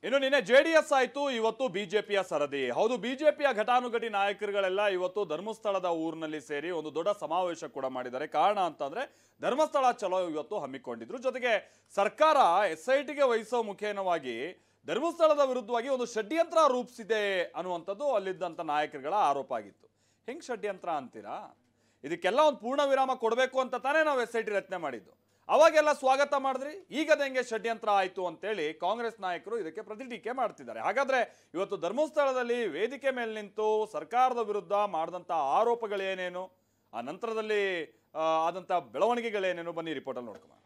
ಇನ್ನು ನಿನ್ನೆ ಜೆಡಿಎಸ್ ಆಯ್ತು, ಇವತ್ತು ಬಿಜೆಪಿಯ ಸರದಿ. ಹೌದು, ಬಿಜೆಪಿಯ ಘಟಾನುಘಟಿ ನಾಯಕರುಗಳೆಲ್ಲ ಇವತ್ತು ಧರ್ಮಸ್ಥಳದ ಊರಿನಲ್ಲಿ ಸೇರಿ ಒಂದು ದೊಡ್ಡ ಸಮಾವೇಶ ಕೂಡ ಮಾಡಿದ್ದಾರೆ. ಕಾರಣ ಅಂತಂದ್ರೆ ಧರ್ಮಸ್ಥಳ ಚಲೋ ಇವತ್ತು ಹಮ್ಮಿಕೊಂಡಿದ್ರು. ಜೊತೆಗೆ ಸರ್ಕಾರ SITಗೆ ವಹಿಸೋ ಮುಖೇನವಾಗಿ ಧರ್ಮಸ್ಥಳದ ವಿರುದ್ಧವಾಗಿ ಒಂದು ಷಡ್ಯಂತ್ರ ರೂಪಿಸಿದೆ ಅನ್ನುವಂಥದ್ದು ಅಲ್ಲಿದ್ದಂಥ ನಾಯಕರುಗಳ ಆರೋಪ ಆಗಿತ್ತು. ಹೆಂಗ್ ಷಡ್ಯಂತ್ರ ಅಂತೀರಾ? ಇದಕ್ಕೆಲ್ಲ ಒಂದು ಪೂರ್ಣ ವಿರಾಮ ಕೊಡಬೇಕು ಅಂತ ತಾನೇ ನಾವು SIT ರಚನೆ ಮಾಡಿದ್ದು. ಅವಾಗೆಲ್ಲ ಸ್ವಾಗತ ಮಾಡಿದ್ರಿ, ಈಗದ ಹೆಂಗೆ ಷಡ್ಯಂತ್ರ ಆಯ್ತು ಅಂತೇಳಿ ಕಾಂಗ್ರೆಸ್ ನಾಯಕರು ಇದಕ್ಕೆ ಪ್ರತಿಟೀಕೆ ಮಾಡ್ತಿದ್ದಾರೆ. ಹಾಗಾದ್ರೆ ಇವತ್ತು ಧರ್ಮಸ್ಥಳದಲ್ಲಿ ವೇದಿಕೆ ಮೇಲೆ ನಿಂತು ಸರ್ಕಾರದ ವಿರುದ್ಧ ಮಾಡಿದಂಥ ಆರೋಪಗಳೇನೇನು, ಆ ನಂತರದಲ್ಲಿ ಆದಂಥ ಬೆಳವಣಿಗೆಗಳೇನೇನು, ಬನ್ನಿ ರಿಪೋರ್ಟ್ ಅಲ್ಲಿ ನೋಡ್ಕೊಂಡು.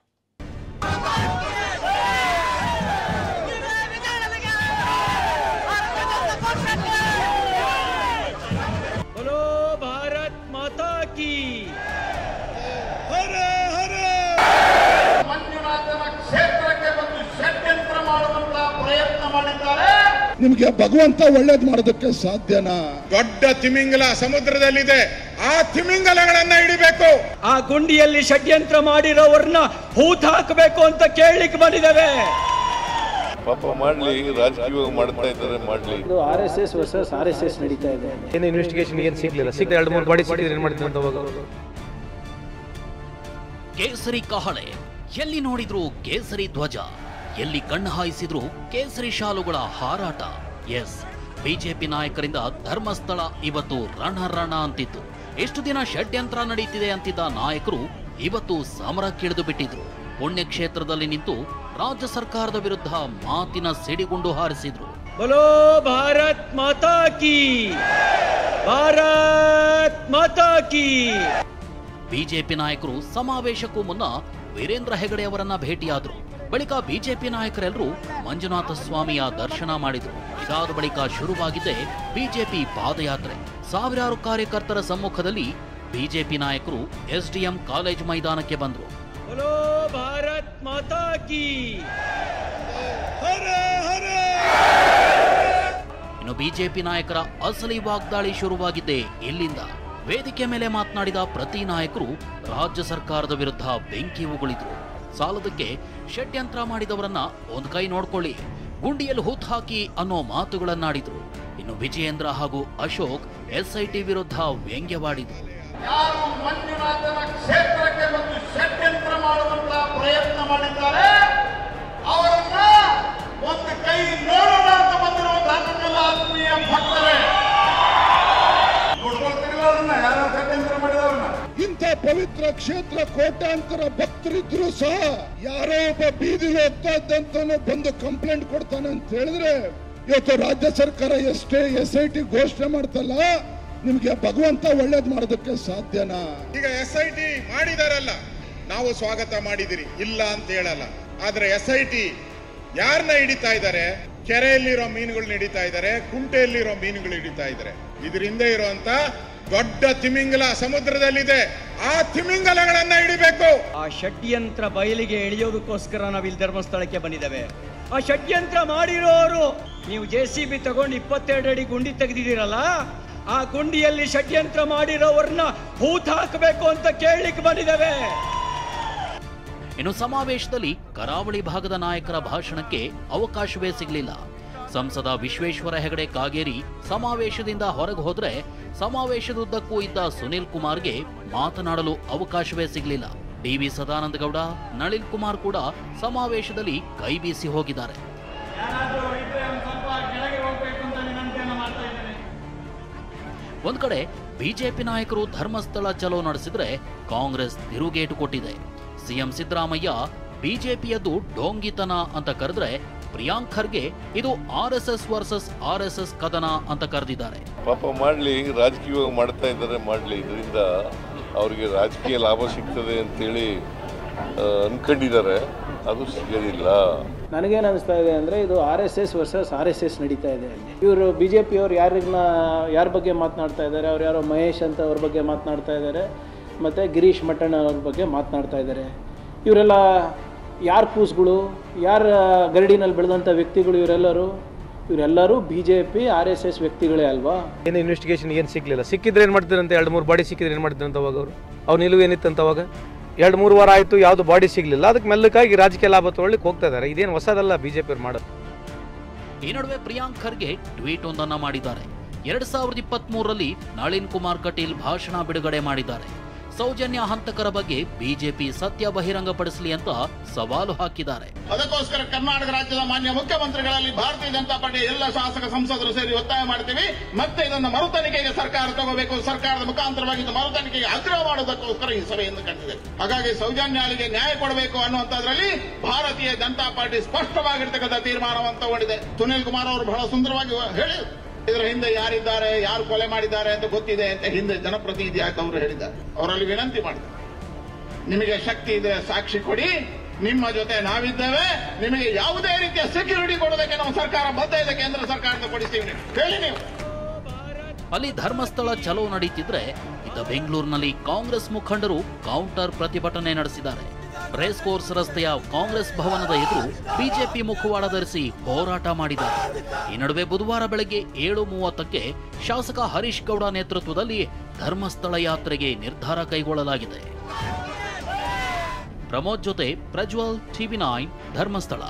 बोलो भारत माता की ಮಂಜುನಾಥನ ಕ್ಷೇತ್ರಕ್ಕೆ ಬಂದು ಷಡ್ಯಂತ್ರ ಮಾಡುವಂತ ಪ್ರಯತ್ನ ಮಾಡಿದ್ದಾರೆ. ನಿಮಗೆ ಭಗವಂತ ಒಳ್ಳೇದು ಮಾಡೋದಕ್ಕೆ ಸಾಧ್ಯನಾ? ದೊಡ್ಡ ತಿಮಿಂಗಲ ಸಮುದ್ರದಲ್ಲಿದೆ, ಆ ತಿಮಿಂಗಲಗಳನ್ನ ಹಿಡಿಬೇಕು. ಆ ಗುಂಡಿಯಲ್ಲಿ ಷಡ್ಯಂತ್ರ ಮಾಡಿರೋರನ್ನ ಹೂತ್ ಹಾಕಬೇಕು ಅಂತ ಕೇಳಲಿಕ್ಕೆ ಬಂದಿದ್ದೇವೆ. ಪಾಪ ಮಾಡ್ಲಿ, ರಾಜಕೀಯ ಮಾಡ್ತಾ ಇದ್ದಾರೆ, ಮಾಡ್ಲಿ. RSS ವರ್ಸಸ್ RSS ನಡೀತಾ ಇದೆ. ಏನು ಇನ್ವೆಸ್ಟಿಗೇಷನ್ ಏನು ಸಿಗ್ಲಿಲ್ಲ, ಸಿಗ್ತಾ 2-3 ಬಾಡಿ ಸಿಕ್ಕಿದ್ರೆ ಏನು ಮಾಡ್ತಾರೆ ಅಂತ ಹೋಗ. ಕೇಸರಿ ಕಹಳೆ, ಎಲ್ಲಿ ನೋಡಿದ್ರು ಕೇಸರಿ ಧ್ವಜ, ಎಲ್ಲಿ ಕಣ್ಣು ಹಾಯಿಸಿದ್ರು ಕೇಸರಿ ಶಾಲುಗಳ ಹಾರಾಟ. ಎಸ್, ಬಿಜೆಪಿ ನಾಯಕರಿಂದ ಧರ್ಮಸ್ಥಳ ಇವತ್ತು ರಣ ಅಂತಿತ್ತು. ಎಷ್ಟು ದಿನ ಷಡ್ಯಂತ್ರ ನಡೀತಿದೆ ಅಂತಿದ್ದ ನಾಯಕರು ಇವತ್ತು ಸಮರಕ್ಕಿಳಿದು ಬಿಟ್ಟಿದ್ರು. ಪುಣ್ಯಕ್ಷೇತ್ರದಲ್ಲಿ ನಿಂತು ರಾಜ್ಯ ಸರ್ಕಾರದ ವಿರುದ್ಧ ಮಾತಿನ ಸಿಡಿಗುಂಡು ಹಾರಿಸಿದ್ರು. बोलो भारत माता की, भारत माता की. ಬಿಜೆಪಿ ನಾಯಕರು ಸಮಾವೇಶಕ್ಕೂ ಮುನ್ನ ವೀರೇಂದ್ರ ಹೆಗಡೆ ಅವರನ್ನ ಭೇಟಿಯಾದ್ರು. ಬಳಿಕ ಬಿಜೆಪಿ ನಾಯಕರೆಲ್ಲರೂ ಮಂಜುನಾಥ ಸ್ವಾಮಿಯ ದರ್ಶನ ಮಾಡಿದ್ರು. ಇದಾದ ಬಳಿಕ ಶುರುವಾಗಿದ್ದೆ ಬಿಜೆಪಿ ಪಾದಯಾತ್ರೆ. ಸಾವಿರಾರು ಕಾರ್ಯಕರ್ತರ ಸಮ್ಮುಖದಲ್ಲಿ ಬಿಜೆಪಿ ನಾಯಕರು SDM ಕಾಲೇಜ್ ಮೈದಾನಕ್ಕೆ ಬಂದ್ರು. बोलो भारत माता की. ಇನ್ನು ಬಿಜೆಪಿ ನಾಯಕರ ಅಸಲಿ ವಾಗ್ದಾಳಿ ಶುರುವಾಗಿದ್ದೆ ಇಲ್ಲಿಂದ. ವೇದಿಕೆ ಮೇಲೆ ಮಾತನಾಡಿದ ಪ್ರತಿ ನಾಯಕರು ರಾಜ್ಯ ಸರ್ಕಾರದ ವಿರುದ್ಧ ಬೆಂಕಿ ಉಗುಳಿದ್ರು. ಸಾಲದಕ್ಕೆ ಷಡ್ಯಂತ್ರ ಮಾಡಿದವರನ್ನ ಒಂದ್ ಕೈ ನೋಡ್ಕೊಳ್ಳಿ, ಗುಂಡಿಯಲ್ಲಿ ಹೂತ್ ಹಾಕಿ ಅನ್ನೋ ಮಾತುಗಳನ್ನಾಡಿದ್ರು. ಇನ್ನು ವಿಜಯೇಂದ್ರ ಹಾಗೂ ಅಶೋಕ್ SIT ವಿರುದ್ಧ ವ್ಯಂಗ್ಯವಾಡಿದ್ರು. ಯಾರು ಮಂಜುನಾಥನ ಕ್ಷೇತ್ರಕ್ಕೆ ಬಂದು ಷಡ್ಯಂತ್ರ ಮಾಡುವಂತ ಪ್ರಯತ್ನ ಮಾಡಿದ್ದಾರೆ ಅವರನ್ನ ಒಂದು ಕೈ ನೋಡೋಣ ಅಂತ ಬಂದಿರುವಂತಹ ನನ್ನೆಲ್ಲ ಆತ್ಮೀಯ ಭಕ್ತರೇ, ನೋಡ್ಕೊಳ್ತಿರಲ್ಲ ಅವ್ರನ್ನ, ಯಾರು ಷಡ್ಯಂತ್ರ ಮಾಡಿದವ್ರನ್ನ. ಇಂಥ ಪವಿತ್ರ ಕ್ಷೇತ್ರ ಕೋಟ್ಯಾಂತರ ಭಕ್ತರಿದ್ರು ಸಹ ಯಾರೋ ಒಬ್ಬ ಬೀದಿಲಿ ಹೋಗ್ತಾ ಇದ್ದಂತ ಬಂದು ಕಂಪ್ಲೇಂಟ್ ಕೊಡ್ತಾನೆ ಅಂತ ಹೇಳಿದ್ರೆ, ಇವತ್ತು ರಾಜ್ಯ ಸರ್ಕಾರ ಎಷ್ಟೇ SIT ಘೋಷಣೆ ಮಾಡ್ತಲ್ಲ, ನಿಮ್ಗೆ ಭಗವಂತ ಒಳ್ಳೇದು ಮಾಡೋದಕ್ಕೆ ಸಾಧ್ಯನಾ? ಈಗ SIT ಮಾಡಿದಾರಲ್ಲ, ನಾವು ಸ್ವಾಗತ ಮಾಡಿದಿರಿ, ಇಲ್ಲ ಅಂತ ಹೇಳಲ್ಲ. ಆದ್ರೆ SIT ಯಾರನ್ನ ಹಿಡಿತಾ ಇದ್ದಾರೆ? ಕೆರೆಯಲ್ಲಿರೋ ಮೀನುಗಳನ್ನ ಹಿಡಿತಾ ಇದ್ದಾರೆ, ಕುಂಟೆಯಲ್ಲಿರೋ ಮೀನುಗಳು ಹಿಡಿತಾ ಇದ್ದಾರೆ. ಇದರಿಂದ ಇರುವಂತ ದೊಡ್ಡ ತಿಮಿಂಗಲ ಸಮುದ್ರದಲ್ಲಿದೆ, ಆ ತಿಮಿಂಗಲಗಳನ್ನ ಹಿಡಿಬೇಕು. ಆ ಷಡ್ಯಂತ್ರ ಬಯಲಿಗೆ ಎಳೆಯೋದಕ್ಕೋಸ್ಕರ ನಾವಿಲ್ಲಿ ಧರ್ಮಸ್ಥಳಕ್ಕೆ ಬಂದಿದ್ದೇವೆ. ಆ ಷಡ್ಯಂತ್ರ ಮಾಡಿರೋರು, ನೀವು JCB ತಗೊಂಡು 22 ಅಡಿ ಗುಂಡಿ ತೆಗೆದಿದ್ದೀರಲ್ಲ, ಆ ಗುಂಡಿಯಲ್ಲಿ ಷಡ್ಯಂತ್ರ ಮಾಡಿರೋರನ್ನ ಹೂತ್ ಹಾಕಬೇಕು ಅಂತ ಕೇಳಲಿಕ್ಕೆ ಬಂದಿದ್ದೇವೆ. ಇನ್ನು ಸಮಾವೇಶದಲ್ಲಿ ಕರಾವಳಿ ಭಾಗದ ನಾಯಕರ ಭಾಷಣಕ್ಕೆ ಅವಕಾಶವೇ ಸಿಗಲಿಲ್ಲ. ಸಂಸದ ವಿಶ್ವೇಶ್ವರ ಹೆಗಡೆ ಕಾಗೇರಿ ಸಮಾವೇಶದಿಂದ ಹೊರಗೆ ಹೋದ್ರೆ, ಸಮಾವೇಶದುದ್ದಕ್ಕೂ ಇದ್ದ ಸುನಿಲ್ ಕುಮಾರ್ಗೆ ಮಾತನಾಡಲು ಅವಕಾಶವೇ ಸಿಗಲಿಲ್ಲ. DV ಸದಾನಂದ ಗೌಡ, ನಳಿನ್ ಕುಮಾರ್ ಕೂಡ ಸಮಾವೇಶದಲ್ಲಿ ಕೈ ಬೀಸಿ ಹೋಗಿದ್ದಾರೆ. ಒಂದ್ ಕಡೆ ಬಿಜೆಪಿ ನಾಯಕರು ಧರ್ಮಸ್ಥಳ ಚಲೋ ನಡೆಸಿದ್ರೆ, ಕಾಂಗ್ರೆಸ್ ತಿರುಗೇಟು ಕೊಟ್ಟಿದೆ. CM ಸಿದ್ದರಾಮಯ್ಯ ಬಿಜೆಪಿಯದ್ದು ಡೋಂಗಿತನ ಅಂತ ಕರೆದ್ರೆ, ಪ್ರಿಯಾಂಕ್ ಖರ್ಗೆ ಇದು RSS ವರ್ಸಸ್ RSS ಕದನ ಅಂತ ಕರೆದಿದ್ದಾರೆ. ಪಾಪ ಮಾಡ್ಲಿ, ರಾಜಕೀಯ ಮಾಡ್ತಾ ಇದ್ದಾರೆ, ಮಾಡ್ಲಿ. ಇದರಿಂದ ಅವ್ರಿಗೆ ರಾಜಕೀಯ ಲಾಭ ಸಿಗ್ತದೆ ಅಂತೇಳಿ ಅನ್ಕೊಂಡಿದ್ದಾರೆ, ಅದು ಸಿಗೋದಿಲ್ಲ. ನನಗೇನು ಅನಿಸ್ತಾ ಇದೆ ಅಂದರೆ, ಇದು RSS ವರ್ಸಸ್ RSS ನಡೀತಾ ಇದೆ. ಇವರು BJP ಅವರು ಯಾರ ಬಗ್ಗೆ ಮಾತನಾಡ್ತಾ ಇದ್ದಾರೆ? ಅವ್ರು ಯಾರೋ ಮಹೇಶ್ ಅಂತ ಅವ್ರ ಬಗ್ಗೆ ಮಾತನಾಡ್ತಾ ಇದ್ದಾರೆ, ಮತ್ತು ಗಿರೀಶ್ ಮಠಣ್ಣ ಅವ್ರ ಬಗ್ಗೆ ಮಾತನಾಡ್ತಾ ಇದ್ದಾರೆ. ಇವರೆಲ್ಲ ಯಾರ ಕೂಸುಗಳು, ಯಾರ ಗರಡಿನಲ್ಲಿ ಬೆಳೆದಂಥ ವ್ಯಕ್ತಿಗಳು ಇವರೆಲ್ಲರೂ BJP RSS ವ್ಯಕ್ತಿಗಳೇ ಅಲ್ವಾ? ಏನು ಇನ್ವೆಸ್ಟಿಗೇಷನ್ ಏನು ಸಿಗ್ಲಿಲ್ಲ, ಸಿಕ್ಕಿದ್ರೆ ಏನು ಮಾಡ್ತಾರೆ ಅಂತ 2-3 ಬಾಡಿ ಸಿಕ್ಕಿದ್ರೆ ಏನು ಮಾಡ್ತಾರೆ ಅಂತ ಅವಾಗ ಅವ್ರ ನಿಲುವು ಏನಿತ್ತಂತ ಅವಾಗ 2-3 ವಾರ ಆಯಿತು, ಯಾವುದು ಬಾಡಿ ಸಿಗಲಿಲ್ಲ. ಅದಕ್ಕೆ ಮೆಲ್ಲಕ್ಕಾಗಿ ರಾಜಕೀಯ ಲಾಭ ತೊಗೊಳ್ಳಿಕ್ಕೆ ಹೋಗ್ತಾ ಇದ್ದಾರೆ. ಇದೇನು ಹೊಸದಲ್ಲ BJP ಅವ್ರು ಮಾಡೋದು. ಈ ನಡುವೆ ಪ್ರಿಯಾಂಕ್ ಖರ್ಗೆ ಟ್ವೀಟ್ ಒಂದನ್ನ ಮಾಡಿದ್ದಾರೆ. 2023ರಲ್ಲಿ ನಳಿನ್ ಕುಮಾರ್ ಕಟೀಲ್ ಭಾಷಣ ಬಿಡುಗಡೆ ಮಾಡಿದ್ದಾರೆ. ಸೌಜನ್ಯ ಹಂತಕರ ಬಗ್ಗೆ ಬಿಜೆಪಿ ಸತ್ಯ ಬಹಿರಂಗಪಡಿಸಲಿ ಅಂತ ಸವಾಲು ಹಾಕಿದ್ದಾರೆ. ಅದಕ್ಕೋಸ್ಕರ ಕರ್ನಾಟಕ ರಾಜ್ಯದ ಮಾನ್ಯ ಮುಖ್ಯಮಂತ್ರಿಗಳಲ್ಲಿ ಭಾರತೀಯ ಜನತಾ ಪಾರ್ಟಿ ಎಲ್ಲ ಶಾಸಕ ಸಂಸದರು ಸೇರಿ ಒತ್ತಾಯ ಮಾಡ್ತೀವಿ. ಮತ್ತೆ ಇದನ್ನು ಮರುತನಿಖೆಗೆ ಸರ್ಕಾರ ತಗೋಬೇಕು. ಸರ್ಕಾರದ ಮುಖಾಂತರವಾಗಿ ಮರುತನಿಖೆಗೆ ಆಗ್ರಹ ಮಾಡೋದಕ್ಕೋಸ್ಕರ ಈ ಸಭೆಯನ್ನು ಕರೆದಿದೆ. ಹಾಗಾಗಿ ಸೌಜನ್ಯಾಳಿಗೆ ನ್ಯಾಯ ಕೊಡಬೇಕು ಅನ್ನುವಂಥದ್ರಲ್ಲಿ ಭಾರತೀಯ ಜನತಾ ಪಾರ್ಟಿ ಸ್ಪಷ್ಟವಾಗಿರ್ತಕ್ಕಂಥ ತೀರ್ಮಾನವನ್ನು ತಗೊಂಡಿದೆ. ಸುನೀಲ್ ಕುಮಾರ್ ಅವರು ಬಹಳ ಸುಂದರವಾಗಿ ಹೇಳಿ ಇದರ ಹಿಂದೆ ಯಾರಿದ್ದಾರೆ, ಯಾರು ಕೊಲೆ ಮಾಡಿದ್ದಾರೆ ಅಂತ ಗೊತ್ತಿದೆ ಅಂತ ಹಿಂದೆ ಜನಪ್ರತಿನಿಧಿಯಾಗಿ ಅವರು ಹೇಳಿದ್ದಾರೆ. ಅವರಲ್ಲಿ ವಿನಂತಿ ಮಾಡಿದ್ದಾರೆ, ನಿಮಗೆ ಶಕ್ತಿ ಇದ್ರೆ ಸಾಕ್ಷಿ ಕೊಡಿ, ನಿಮ್ಮ ಜೊತೆ ನಾವಿದ್ದೇವೆ, ನಿಮಗೆ ಯಾವುದೇ ರೀತಿಯ ಸೆಕ್ಯೂರಿಟಿ ಕೊಡೋದಕ್ಕೆ ನಾವು ಸರ್ಕಾರ ಬದ್ಧ ಇದೆ, ಕೇಂದ್ರ ಸರ್ಕಾರದ ಕೊಡಿಸ್ತೀವಿ, ಹೇಳಿ ನೀವು. ಅಲ್ಲಿ ಧರ್ಮಸ್ಥಳ ಚಲೋ ನಡೀತಿದ್ರೆ ಇದ್ದ ಬೆಂಗಳೂರಿನಲ್ಲಿ ಕಾಂಗ್ರೆಸ್ ಮುಖಂಡರು ಕೌಂಟರ್ ಪ್ರತಿಭಟನೆ ನಡೆಸಿದ್ದಾರೆ. ರೇಸ್ ಕೋರ್ಸ್ ರಸ್ತೆಯ ಕಾಂಗ್ರೆಸ್ ಭವನದ ಎದುರು ಬಿಜೆಪಿ ಮುಖವಾಡ ಧರಿಸಿ ಹೋರಾಟ ಮಾಡಿದ್ದಾರೆ. ಈ ನಡುವೆ ಬುಧವಾರ ಬೆಳಗ್ಗೆ 7:30ಕ್ಕೆ ಶಾಸಕ ಹರೀಶ್ ಗೌಡ ನೇತೃತ್ವದಲ್ಲಿ ಧರ್ಮಸ್ಥಳ ಯಾತ್ರೆಗೆ ನಿರ್ಧಾರ ಕೈಗೊಳ್ಳಲಾಗಿದೆ. ಪ್ರಮೋದ್ ಜೊತೆ ಪ್ರಜ್ವಲ್, TV9 ಧರ್ಮಸ್ಥಳ.